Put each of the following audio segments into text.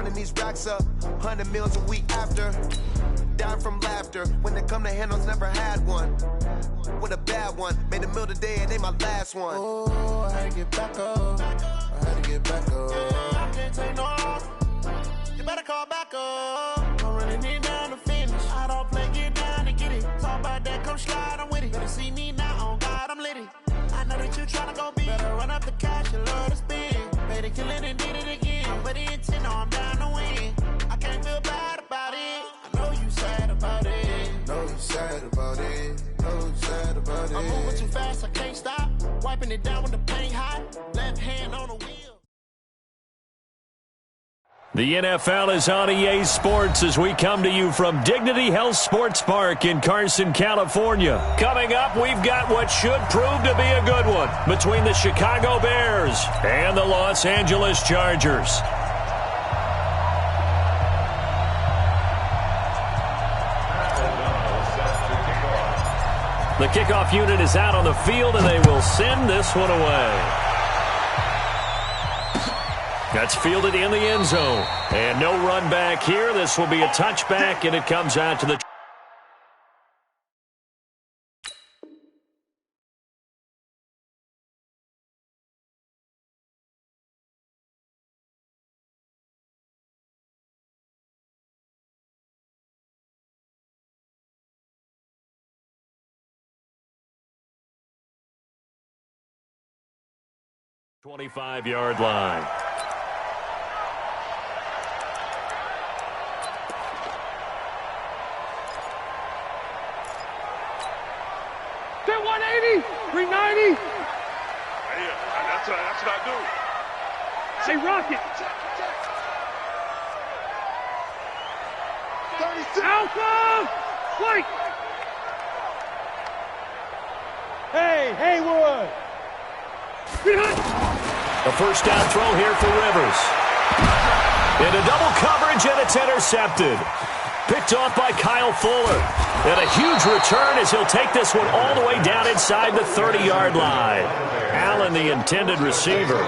running these racks up, 100 meals a week after. Dying from laughter, when they come to handles, never had one. With a bad one, made a meal today and ain't my last one. Oh, I had to get back up, I had to get back up. I can't take no loss, you better call back up. Don't really need down to finish, I don't play, get down to get it. Talk about that, come slide, I'm with it. Better see me now, on God, I'm litty. I know that you tryna go big, better run up the cash, you love to spend. Made it, kill it, and did it again. But the intent, no, I'm down to win. I can't feel bad about it. I know you sad about it. Know you sad about it. Know you sad about it. I'm moving too fast, I can't stop. Wiping it down with the paint hot. Left hand on the wheel. The NFL is on EA Sports as we come to you from Dignity Health Sports Park in Carson, California. Coming up, we've got what should prove to be a good one between the Chicago Bears and the Los Angeles Chargers. The kickoff unit is out on the field, and they will send this one away. That's fielded in the end zone. And no run back here. This will be a touchback, and it comes out to the... ...25-yard line. Get 180, 390. Yeah, that's what I do. Say rocket. 36. Alpha, flight. Hey, Haywood. A first down throw here for Rivers. Into double coverage, and it's intercepted. Picked off by Kyle Fuller. And a huge return as he'll take this one all the way down inside the 30-yard line. Allen, the intended receiver.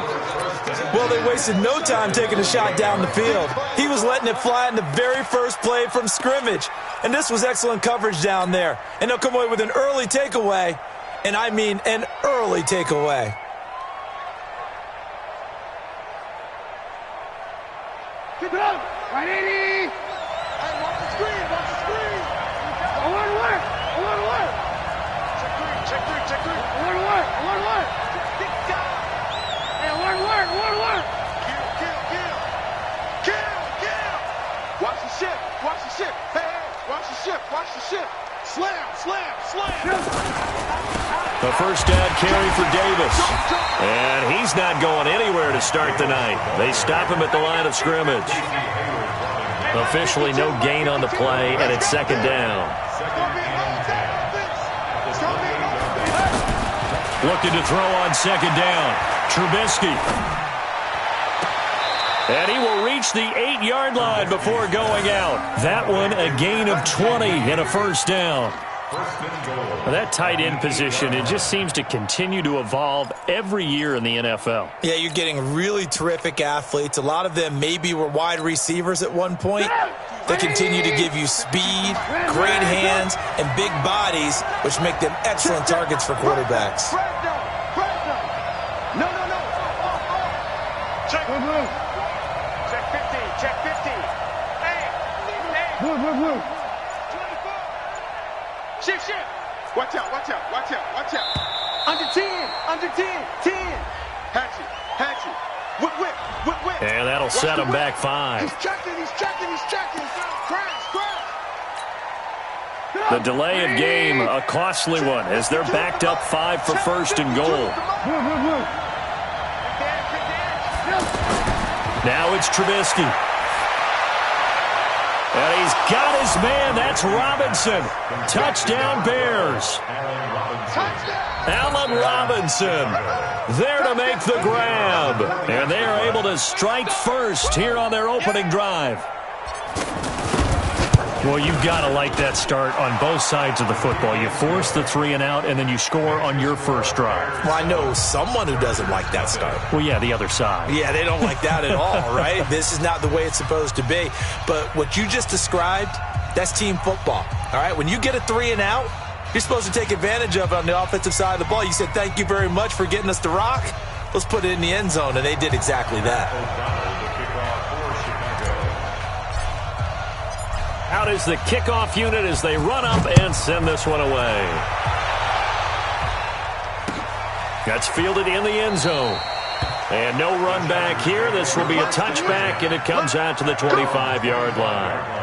Well, they wasted no time taking a shot down the field. He was letting it fly in the very first play from scrimmage. And this was excellent coverage down there. And they'll come away with an early takeaway. And I mean an early takeaway. Keep it up. 180. Hey, watch the screen, watch the screen. I want to work. I want to work. Check three, check three. I want to work. I want to work. Hey, I want to work. I want to work. Kill. Watch the ship, watch the ship. Hey, watch the ship, watch the ship. Slam. The first down carry for Davis. And he's not going anywhere to start the night. They stop him at the line of scrimmage. Officially no gain on the play, and it's second down. Looking to throw on second down. Trubisky. And he will reach the 8-yard line before going out. That one a gain of 20 and a first down. That tight end position, it just seems to continue to evolve every year in the NFL. Yeah, you're getting really terrific athletes. A lot of them maybe were wide receivers at one point. They continue to give you speed, great hands, and big bodies, which make them excellent targets for quarterbacks. No. Check 50. Hey. Blue. Shift. Watch out. Under 10. Hatchet. Whip. And that'll set him back 5. He's checking. Crash. The delay of game, a costly one, as they're backed up 5 for first and goal. Now it's Trubisky. And he's got his man. That's Robinson. Touchdown, Bears. Allen Robinson there to make the grab. And they are able to strike first here on their opening drive. Well, you've got to like that start on both sides of the football. You force the 3 and out, and then you score on your first drive. Well, I know someone who doesn't like that start. Well, yeah, the other side. Yeah, they don't like that at all, right? This is not the way it's supposed to be. But what you just described, that's team football, all right? When you get a 3 and out, you're supposed to take advantage of it on the offensive side of the ball. You said, thank you very much for getting us the rock. Let's put it in the end zone, and they did exactly that. Out is the kickoff unit as they run up and send this one away. That's fielded in the end zone. And no run back here. This will be a touchback, and it comes out to the 25-yard line.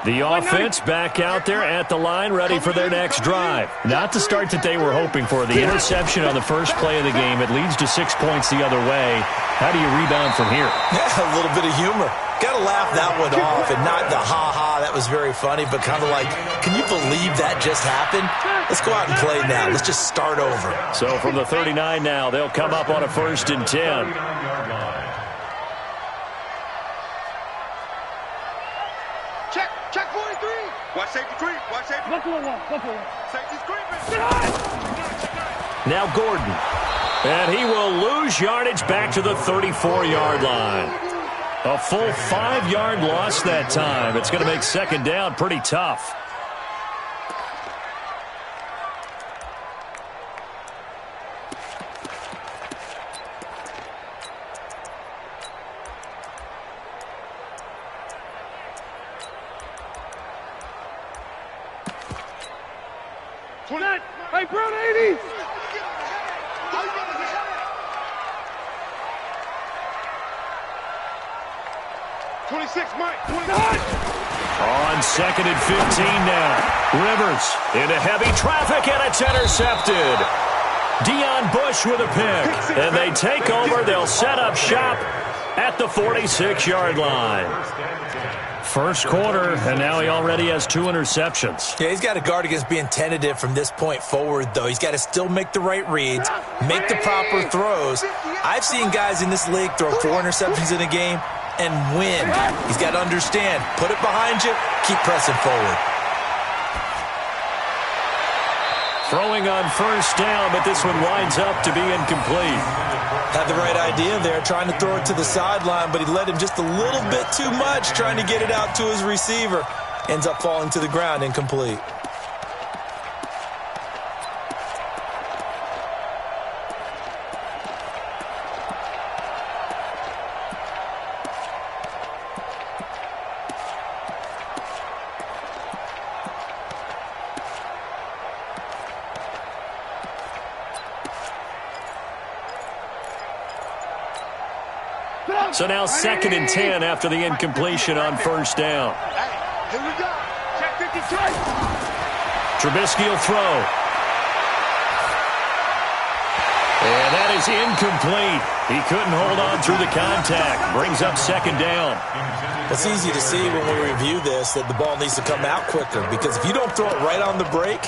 The offense back out there at the line, ready for their next drive. Not the start that they were hoping for. The interception on the first play of the game, it leads to 6 points the other way. How do you rebound from here? Yeah, a little bit of humor. Got to laugh that one off, and not the ha-ha, that was very funny, but kind of like, can you believe that just happened? Let's go out and play now. Let's just start over. So from the 39 now, they'll come up on a 1st and 10. Check 43. Watch safety creep. Watch safety. Look for one. Safety's creeping. Now Gordon. And he will lose yardage back to the 34-yard line. A full 5-yard loss that time. It's going to make second down pretty tough. Hey, Brown 80. 26, Mike. 29. On 2nd and 15 now. Rivers into heavy traffic, and it's intercepted. Deion Bush with a pick. And they take over. They'll set up shop at the 46-yard line. First quarter, and now he already has 2 interceptions. Yeah, he's got to guard against being tentative from this point forward, though. He's got to still make the right reads, make the proper throws. I've seen guys in this league throw 4 interceptions in a game and win. He's got to understand, put it behind you, keep pressing forward. Throwing on first down, but this one winds up to be incomplete. Had the right idea there, trying to throw it to the sideline, but he led him just a little bit too much, trying to get it out to his receiver. Ends up falling to the ground, incomplete. So now 2nd and 10 after the incompletion on first down. Here we go. Check 52. Trubisky will throw. And that is incomplete. He couldn't hold on through the contact. Brings up 2nd down. It's easy to see when we review this that the ball needs to come out quicker, because if you don't throw it right on the break,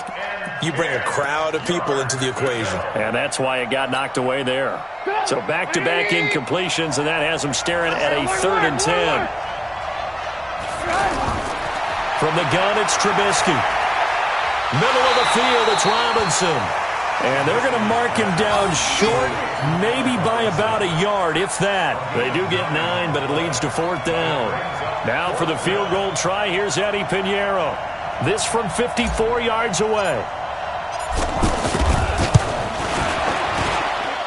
you bring a crowd of people into the equation. And that's why it got knocked away there. So back-to-back incompletions, and that has him staring at a 3rd and 10. From the gun, it's Trubisky. Middle of the field, it's Robinson. And they're going to mark him down short, maybe by about a yard, if that. They do get 9, but it leads to 4th down. Now for the field goal try, here's Eddie Pinheiro. This from 54 yards away.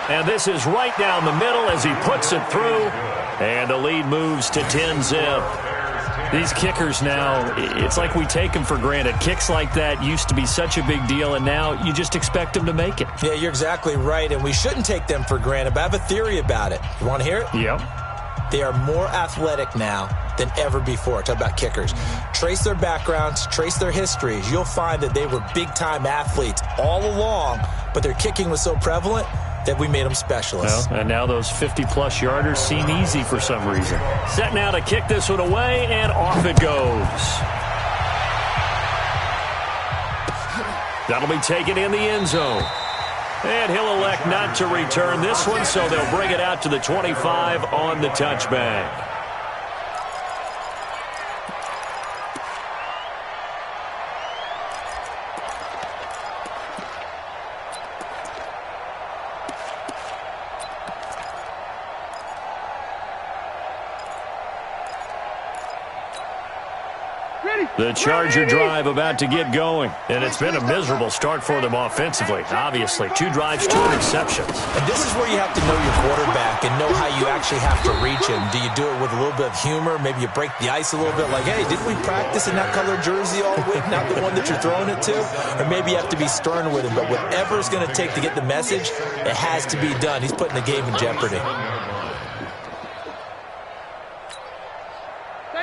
And this is right down the middle as he puts it through. And the lead moves to 10-zip. These kickers now, it's like we take them for granted. Kicks like that used to be such a big deal, and now you just expect them to make it. Yeah, you're exactly right, and we shouldn't take them for granted, but I have a theory about it. You want to hear it? Yep. They are more athletic now than ever before. Talk about kickers. Trace their backgrounds, trace their histories. You'll find that they were big-time athletes all along, but their kicking was so prevalent that we made them specialists. Well, and now those 50-plus yarders seem easy for some reason. Set now to kick this one away, and off it goes. That'll be taken in the end zone. And he'll elect not to return this one, so they'll bring it out to the 25 on the touchback. The Charger drive about to get going. And it's been a miserable start for them offensively. Obviously, 2 drives, 2 interceptions. And this is where you have to know your quarterback and know how you actually have to reach him. Do you do it with a little bit of humor? Maybe you break the ice a little bit like, hey, didn't we practice in that colored jersey all week? Not the one that you're throwing it to? Or maybe you have to be stern with him. But whatever it's going to take to get the message, it has to be done. He's putting the game in jeopardy.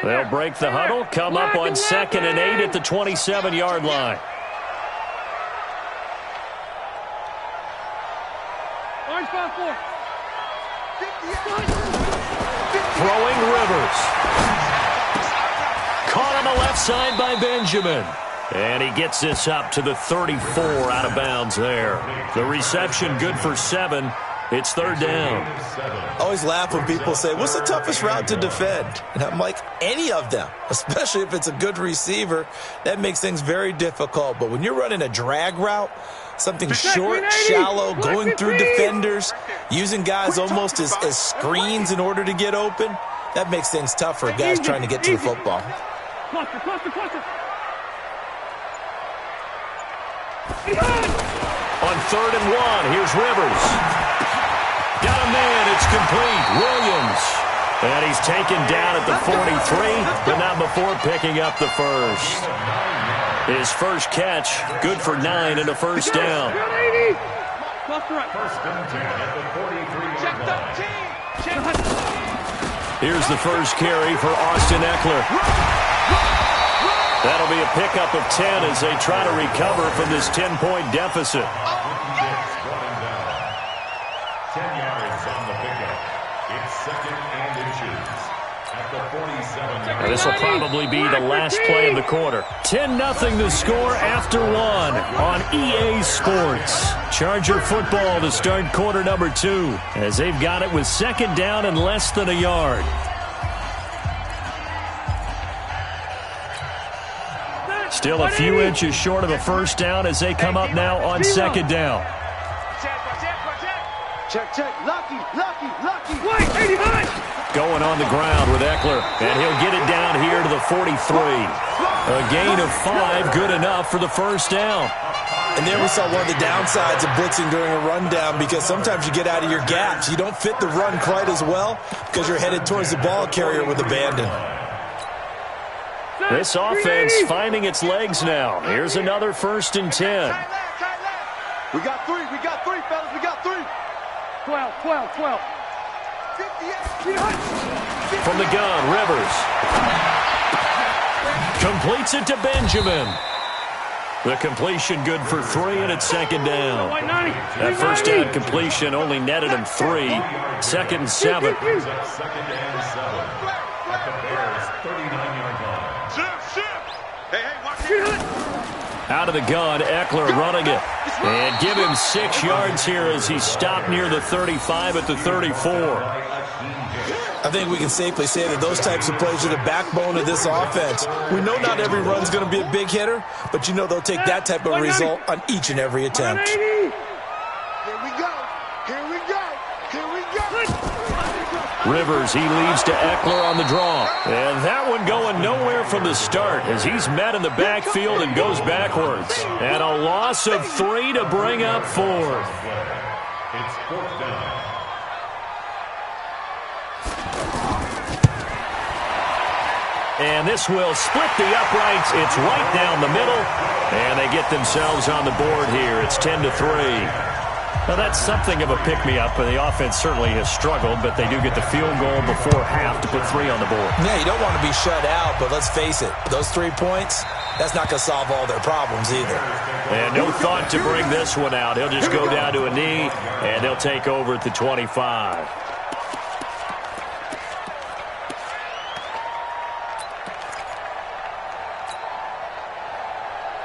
They'll break the huddle, come up on 2nd and 8 at the 27-yard line. Throwing Rivers. Caught on the left side by Benjamin. And he gets this up to the 34 out of bounds there. The reception good for 7. It's 3rd down. I always laugh when people say, what's the toughest route to defend? And I'm like, any of them, especially if it's a good receiver. That makes things very difficult. But when you're running a drag route, something short, shallow, going through defenders, using guys almost as screens in order to get open, that makes things tough for guys trying to get to the football. On 3rd and 1, here's Rivers. Got a man, it's complete. Williams. And he's taken down at the 43, but not before picking up the first. His first catch, good for 9 and a first down. Here's the first carry for Austin Eckler. That'll be a pickup of 10 as they try to recover from this 10-point deficit. 10 yards on the pickup. It's 2nd and inches at the 47. This will probably be the last play of the quarter. 10-0 the score after 1 on EA Sports. Charger football to start quarter number 2 as they've got it with 2nd down and less than a yard. Still a few inches short of a first down as they come up now on 2nd down. Check. Lucky. Going on the ground with Eckler, and he'll get it down here to the 43. A gain of 5, good enough for the first down. And there we saw one of the downsides of blitzing during a rundown, because sometimes you get out of your gaps. You don't fit the run quite as well because you're headed towards the ball carrier with abandon. This offense finding its legs now. Here's another 1st and 10. We got 3, fellas, we got 3. 12. From the gun, Rivers. Completes it to Benjamin. The completion good for 3, and it's 2nd down. That first down completion only netted him 3. 2nd and 7. 2nd and 7 at the Bears' 39-yard line. Out of the gun, Eckler running it. And give him 6 yards here as he stopped near the 35 at the 34. I think we can safely say that those types of plays are the backbone of this offense. We know not every run's going to be a big hitter, but you know they'll take that type of result on each and every attempt. Here we go. Rivers, he leads to Eckler on the draw. And that one going nowhere from the start as he's met in the backfield and goes backwards. And a loss of 3 to bring up 4. It's 4th down. And this will split the uprights. It's right down the middle. And they get themselves on the board here. It's 10-3. Now, that's something of a pick-me-up, and the offense certainly has struggled, but they do get the field goal before half to put 3 on the board. Yeah, you don't want to be shut out, but let's face it, those 3 points, that's not going to solve all their problems either. And no thought to bring this one out. He'll just go down to a knee, and they'll take over at the 25.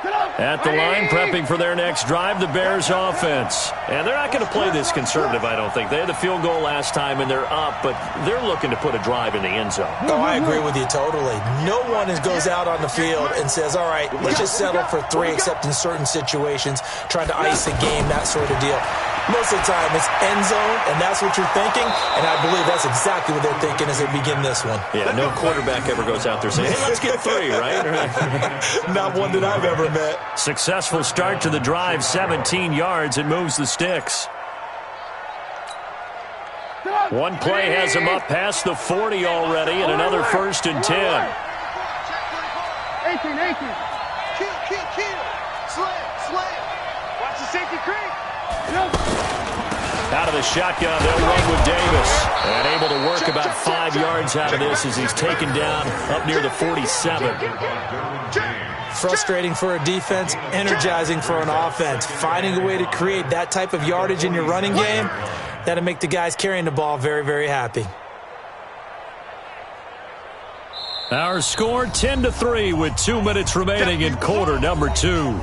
At the line, prepping for their next drive, the Bears offense. And they're not going to play this conservative, I don't think. They had the field goal last time, and they're up, but they're looking to put a drive in the end zone. Oh, I agree with you totally. No one goes out on the field and says, all right, let's just settle for 3, except in certain situations, trying to ice the game, that sort of deal. Most of the time, it's end zone, and that's what you're thinking, and I believe that's exactly what they're thinking as they begin this one. Yeah, no quarterback ever goes out there saying, hey, let's get 3, right? Not one that I've ever met. Successful start to the drive, 17 yards, and moves the sticks. One play has him up past the 40 already, and another 1st and 10. 18. Kill. Slam. Watch the safety creep. Out of the shotgun, they'll run with Davis. And able to work about 5 yards out of this as he's taken down up near the 47. Frustrating for a defense, energizing for an offense. Finding a way to create that type of yardage in your running game, that'll make the guys carrying the ball very, very happy. Our score 10-3 with 2 minutes remaining in quarter number 2.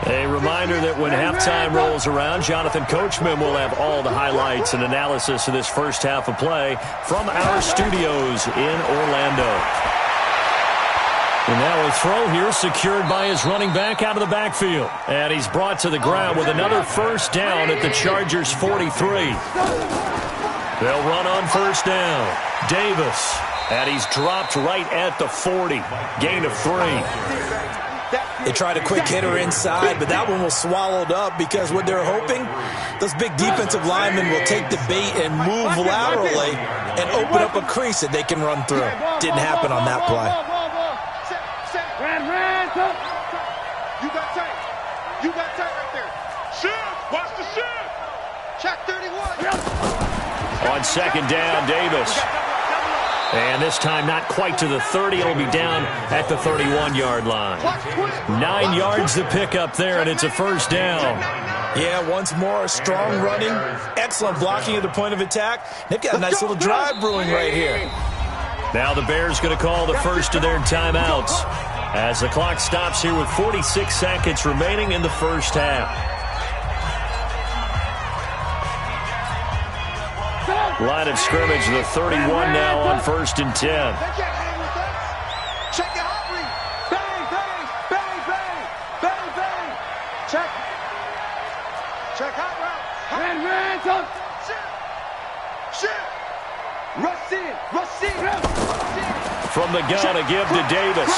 A reminder that when halftime rolls around, Jonathan Coachman will have all the highlights and analysis of this first half of play from our studios in Orlando. And now a throw here secured by his running back out of the backfield. And he's brought to the ground with another 1st down at the Chargers' 43. They'll run on 1st down. Davis. And he's dropped right at the 40. Gain of 3. They tried a quick hitter inside, but that one was swallowed up because what they're hoping, those big defensive linemen will take the bait and move laterally and open up a crease that they can run through. Didn't happen on that play. You got tight. Right there. Shift. Watch the shift. Check 31. On 2nd down, Davis. And this time not quite to the 30. It'll be down at the 31-yard line. 9 yards to pick up there, and it's a 1st down. Yeah, once more, strong running, excellent blocking at the point of attack. They've got a nice little drive brewing right here. Now the Bears going to call the first of their timeouts as the clock stops here with 46 seconds remaining in the first half. Line of scrimmage, the 31 now on 1st and 10. Check your hot read. Bang. Check hot route. Ran. Shit. Rush in. From the gun, a give to Davis.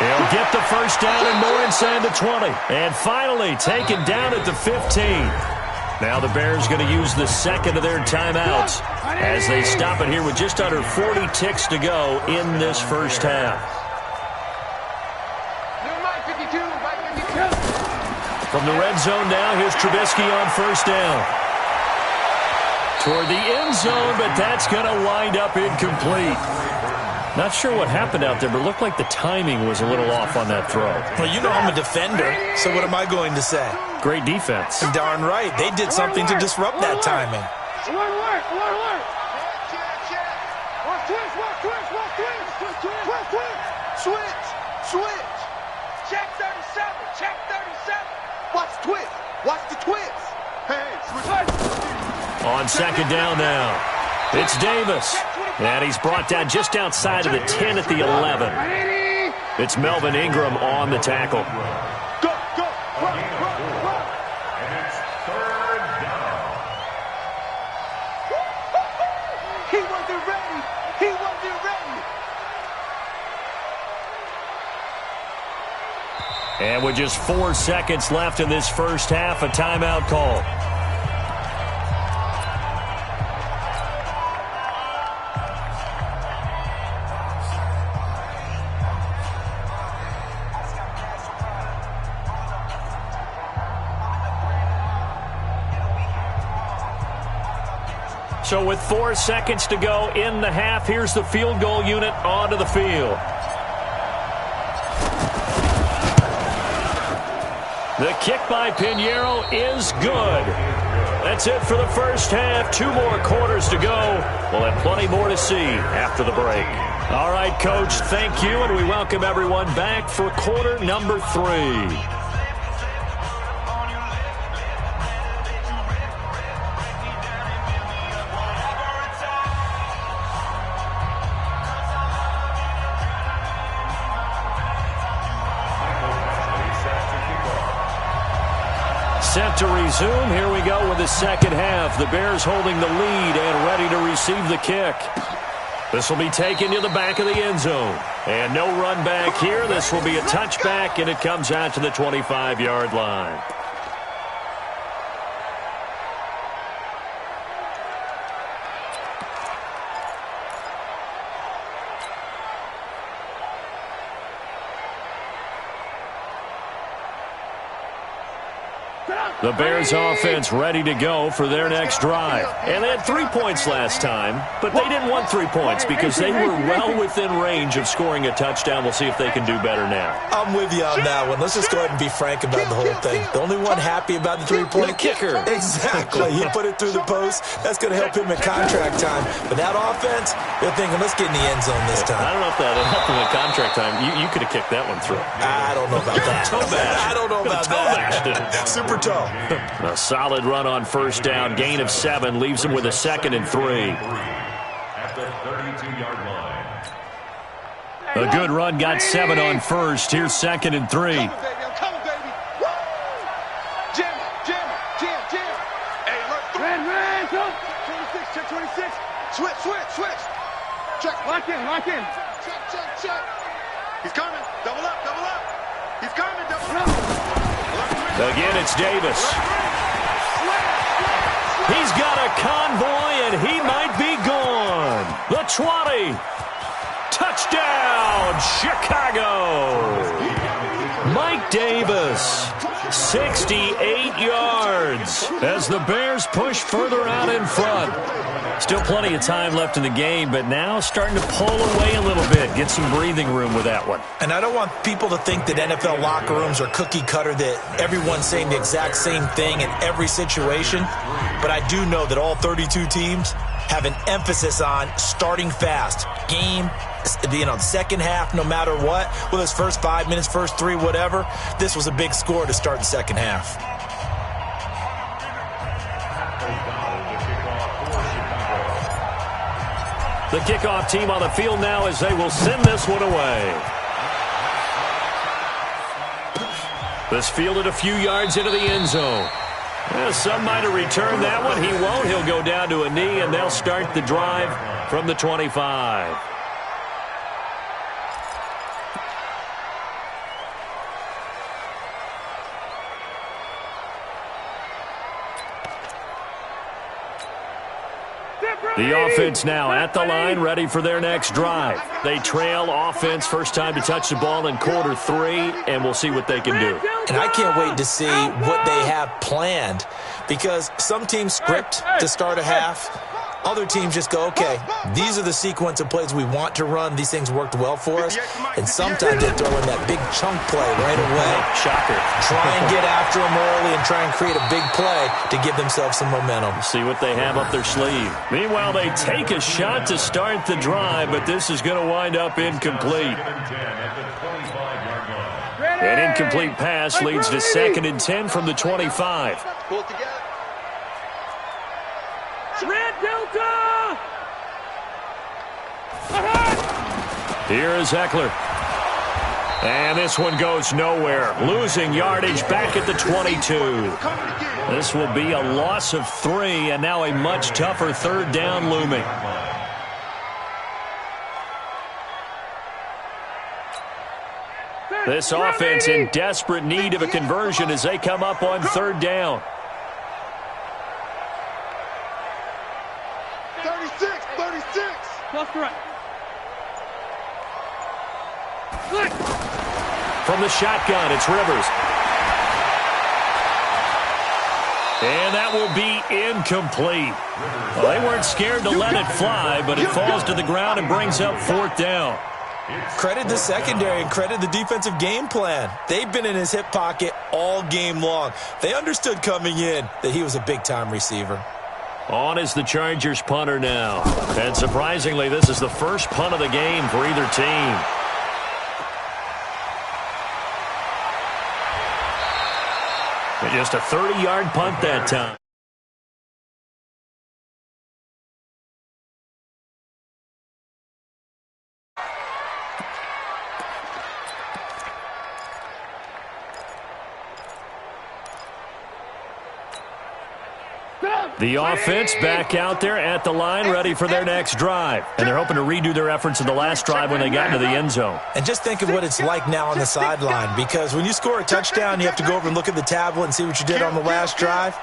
He'll get the 1st down and more inside the 20. And finally taken down at the 15. Now the Bears going to use the 2nd of their timeouts as they stop it here with just under 40 ticks to go in this first half. From the red zone now, here's Trubisky on 1st down. Toward the end zone, but that's going to wind up incomplete. Not sure what happened out there, but it looked like the timing was a little off on that throw. Well, you know I'm a defender, so what am I going to say? Great defense. Darn right. They did something to disrupt that timing. Alert. Switch. Check 37. Watch the twist. Hey, switch. On 2nd down now, it's Davis. And he's brought down just outside of the 10 at the 11. It's Melvin Ingram on the tackle. Go. Run. And it's 3rd down. He wasn't ready. And with just 4 seconds left in this first half, a timeout call. So with 4 seconds to go in the half, here's the field goal unit onto the field. The kick by Pinheiro is good. That's it for the first half. 2 more quarters to go. We'll have plenty more to see after the break. All right, Coach, thank you, and we welcome everyone back for quarter number 3. Set to resume. Here we go with the second half. The Bears holding the lead and ready to receive the kick. This will be taken to the back of the end zone. And no run back here. This will be a touchback, and it comes out to the 25-yard line. The Bears offense ready to go for their next drive. And they had 3 points last time, but they didn't want 3 points because they were well within range of scoring a touchdown. We'll see if they can do better now. I'm with you on that one. Let's just go ahead and be frank about the whole thing. The only one happy about the 3-point kicker. Exactly. He put it through the post. That's going to help him in contract time. But that offense, they're thinking, let's get in the end zone this time. I don't know if that helped him in contract time. You could have kicked that one through. I don't know about that. I don't know about that. Super toe. A solid run on first down. Gain of 7 leaves him with a 2nd and 3. At the 32-yard line. A good run got 7 on first. Here's 2nd and 3. I'm coming, baby. Woo! Jam. Hey, look. Red, go. 26, check 26. Switch. Check. Lock in. Check. He's coming. Double up. He's coming. Double up. Again, it's Davis. He's got a convoy, and he might be gone. The 20. Touchdown, Chicago. Mike Davis, 68 yards as the Bears push further out in front. Still plenty of time left in the game, but now starting to pull away a little bit. Get some breathing room with that one. And I don't want people to think that NFL locker rooms are cookie cutter, that everyone's saying the exact same thing in every situation. But I do know that all 32 teams have an emphasis on starting fast. Game, second half, no matter what. Whether it's first 5 minutes, first 3, whatever. This was a big score to start the second half. The kickoff team on the field now as they will send this one away. This fielded a few yards into the end zone. Some might have returned that one. He won't. He'll go down to a knee, and they'll start the drive from the 25. The offense now at the line, ready for their next drive. They trail offense, first time to touch the ball in quarter 3, and we'll see what they can do. And I can't wait to see what they have planned, because some teams script to start a half. Other teams just go, okay, these are the sequence of plays we want to run. These things worked well for us. And sometimes they throw in that big chunk play right away. Shocker. Try and get after them early and try and create a big play to give themselves some momentum. See what they have up their sleeve. Meanwhile, they take a shot to start the drive, but this is going to wind up incomplete. An incomplete pass leads to 2nd and 10 from the 25. Pull it together. Red Delta! Here is Eckler. And this one goes nowhere. Losing yardage back at the 22. This will be a loss of 3, and now a much tougher third down looming. This offense in desperate need of a conversion as they come up on third down. 36. Left to right. From the shotgun, it's Rivers. And that will be incomplete. Well, they weren't scared to let it fly, but it falls to the ground and brings up 4th down. Credit the secondary and credit the defensive game plan. They've been in his hip pocket all game long. They understood coming in that he was a big-time receiver. On is the Chargers punter now. And surprisingly, this is the first punt of the game for either team. And just a 30-yard punt that time. The offense back out there at the line, ready for their next drive. And they're hoping to redo their efforts in the last drive when they got into the end zone. And just think of what it's like now on the sideline, because when you score a touchdown, you have to go over and look at the tablet and see what you did on the last drive.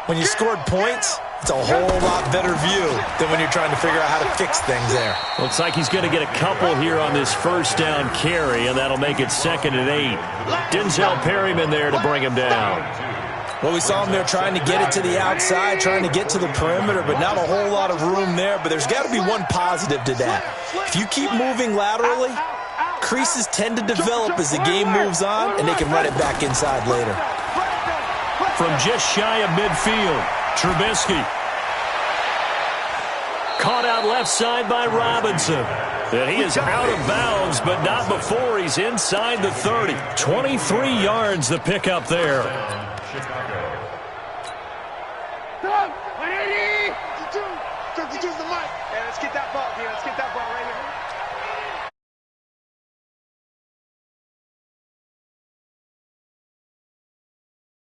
When you scored points, it's a whole lot better view than when you're trying to figure out how to fix things there. Looks like he's going to get a couple here on this first down carry, and that'll make it 2nd and 8. Denzel Perryman there to bring him down. Well, we saw him there trying to get it to the outside, trying to get to the perimeter, but not a whole lot of room there. But there's got to be one positive to that. If you keep moving laterally, creases tend to develop as the game moves on, and they can run it back inside later. From just shy of midfield, Trubisky. Caught out left side by Robinson. And he is out of bounds, but not before he's inside the 30. 23 yards the pickup there.